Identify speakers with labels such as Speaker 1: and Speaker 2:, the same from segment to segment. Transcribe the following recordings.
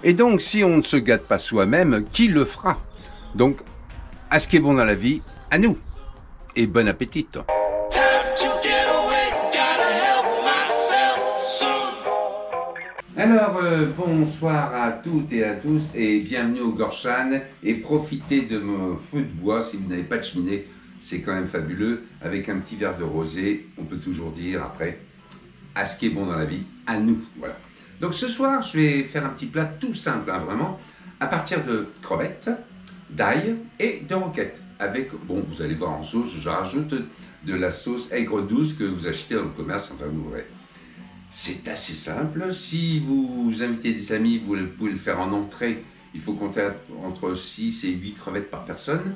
Speaker 1: Et donc, si on ne se gâte pas soi-même, qui le fera? Donc, à ce qui est bon dans la vie, à nous. Et bon appétit. Alors, bonsoir à toutes et à tous et bienvenue au Gorshan et profitez de mon feu de bois si vous n'avez pas de cheminée, c'est quand même fabuleux. Avec un petit verre de rosé, on peut toujours dire après, à ce qui est bon dans la vie, à nous, voilà. Donc ce soir, je vais faire un petit plat tout simple, hein, vraiment, à partir de crevettes, d'ail et de roquettes. Avec, bon, vous allez voir en sauce, je rajoute de la sauce aigre douce que vous achetez dans le commerce, enfin vous verrez. C'est assez simple. Si vous invitez des amis, vous pouvez le faire en entrée. Il faut compter entre 6 et 8 crevettes par personne.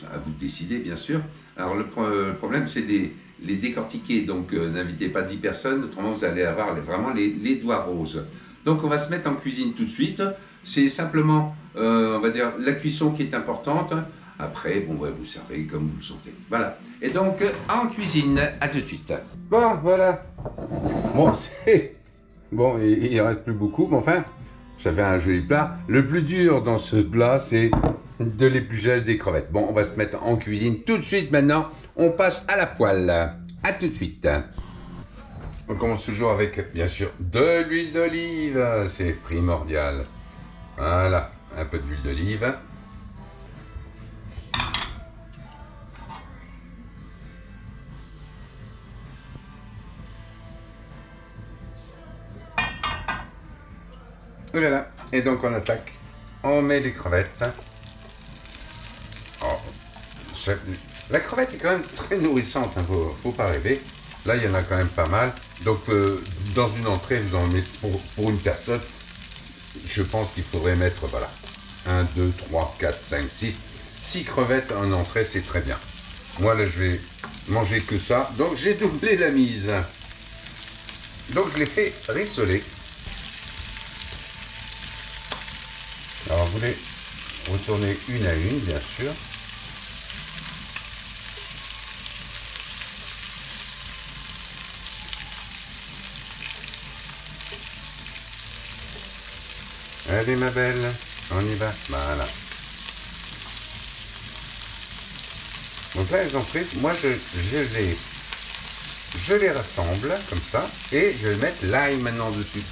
Speaker 1: À vous de décider, bien sûr. Alors, le problème, c'est de les décortiquer. Donc, n'invitez pas 10 personnes. Autrement, vous allez avoir vraiment les doigts roses. Donc, on va se mettre en cuisine tout de suite. C'est simplement, on va dire, la cuisson qui est importante. Après, bon, ouais, vous servez comme vous le sentez. Voilà. Et donc, en cuisine, à tout de suite. Bon, voilà. Bon, c'est... Bon, il ne reste plus beaucoup, mais enfin, ça fait un joli plat. Le plus dur dans ce plat, c'est de l'épluchage des crevettes. Bon, on va se mettre en cuisine tout de suite maintenant. On passe à la poêle. À tout de suite. On commence toujours avec, bien sûr, de l'huile d'olive. C'est primordial. Voilà, un peu d'huile d'olive. Voilà, et donc on attaque, on met les crevettes. Oh, la crevette est quand même très nourrissante, hein, faut pas rêver. Là, il y en a quand même pas mal. Donc, dans une entrée, vous en mettez pour une personne, je pense qu'il faudrait mettre, voilà, 1, 2, 3, 4, 5, 6. 6 crevettes en entrée, c'est très bien. Moi, là, je vais manger que ça. Donc, j'ai doublé la mise. Donc, je les fais rissoler. Alors, vous les retournez une à une, bien sûr. Allez, ma belle, on y va. Voilà. Donc là, elles ont pris. Moi, je les rassemble comme ça. Et je vais mettre l'ail maintenant dessus.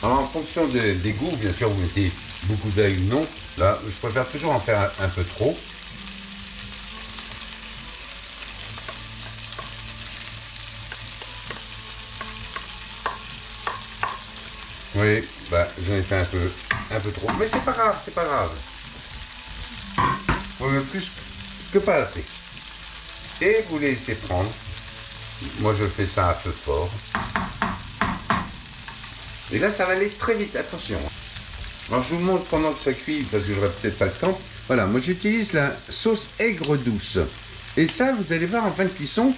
Speaker 1: Alors, en fonction des goûts, bien sûr, vous mettez beaucoup d'ail ou non. Là, je préfère toujours en faire un peu trop. Oui, bah, j'en ai fait un peu trop. Mais c'est pas grave, c'est pas grave. Faut le plus que pas assez. Et vous les laissez prendre. Moi, je fais ça à feu fort. Et là, ça va aller très vite, attention. Alors, je vous montre pendant que ça cuit, parce que j'aurai peut-être pas le temps. Voilà, moi, j'utilise la sauce aigre douce. Et ça, vous allez voir en fin de cuisson,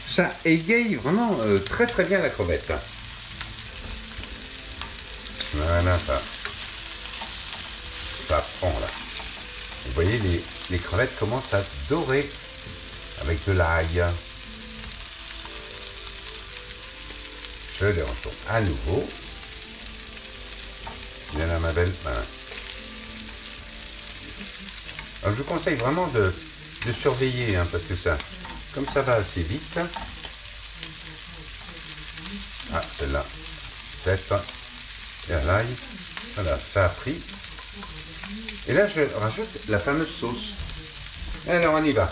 Speaker 1: ça égaye vraiment très très bien la crevette. Voilà, ça prend là. Vous voyez, les crevettes commencent à dorer avec de l'ail. Je les retourne à nouveau. Bien là, ma belle. Voilà. Alors, je vous conseille vraiment de surveiller, hein, parce que ça, comme ça va assez vite. Ah, celle-là. Peut-être. Et à l'ail. Voilà, ça a pris. Et là, je rajoute la fameuse sauce. Alors, on y va.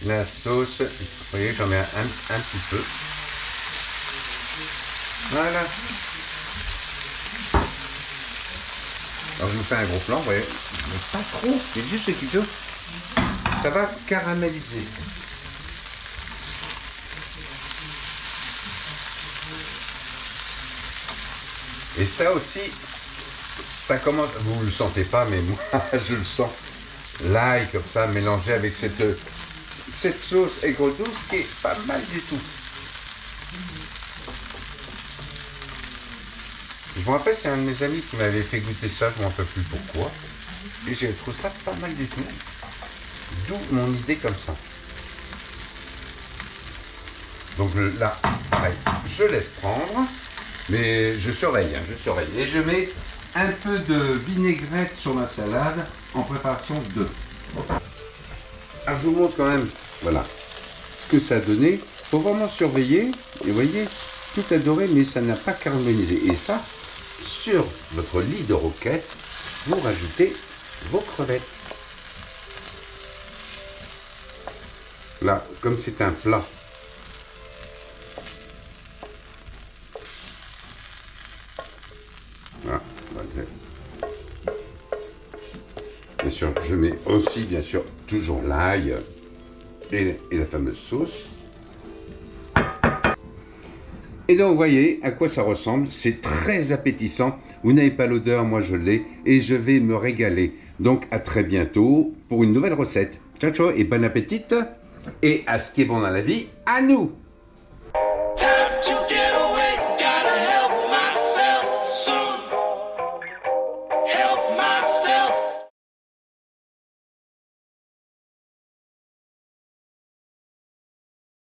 Speaker 1: La sauce, vous voyez, j'en mets un petit peu. Voilà. Alors je vous fais un gros plan, vous voyez, mais pas trop, c'est juste ce qu'il faut. Ça va caraméliser. Et ça aussi, ça commence, vous ne le sentez pas, mais moi je le sens. L'ail comme ça, mélangé avec cette sauce aigre douce qui est pas mal du tout. Je me rappelle, c'est un de mes amis qui m'avait fait goûter ça, je ne me rappelle plus pourquoi. Et j'ai trouvé ça pas mal du tout. D'où mon idée comme ça. Donc là, pareil, je laisse prendre. Mais je surveille, hein, je surveille. Et je mets un peu de vinaigrette sur ma salade en préparation de. Alors je vous montre quand même, voilà, ce que ça a donné. Il faut vraiment surveiller. Et vous voyez, tout a doré, mais ça n'a pas caramélisé. Et ça, sur votre lit de roquette, vous rajoutez vos crevettes. Là, comme c'est un plat, voilà. Bien sûr, je mets aussi, bien sûr, toujours l'ail et la fameuse sauce. Et donc, vous voyez à quoi ça ressemble. C'est très appétissant. Vous n'avez pas l'odeur, moi je l'ai. Et je vais me régaler. Donc, à très bientôt pour une nouvelle recette. Ciao, ciao et bon appétit. Et à ce qui est bon dans la vie, à nous!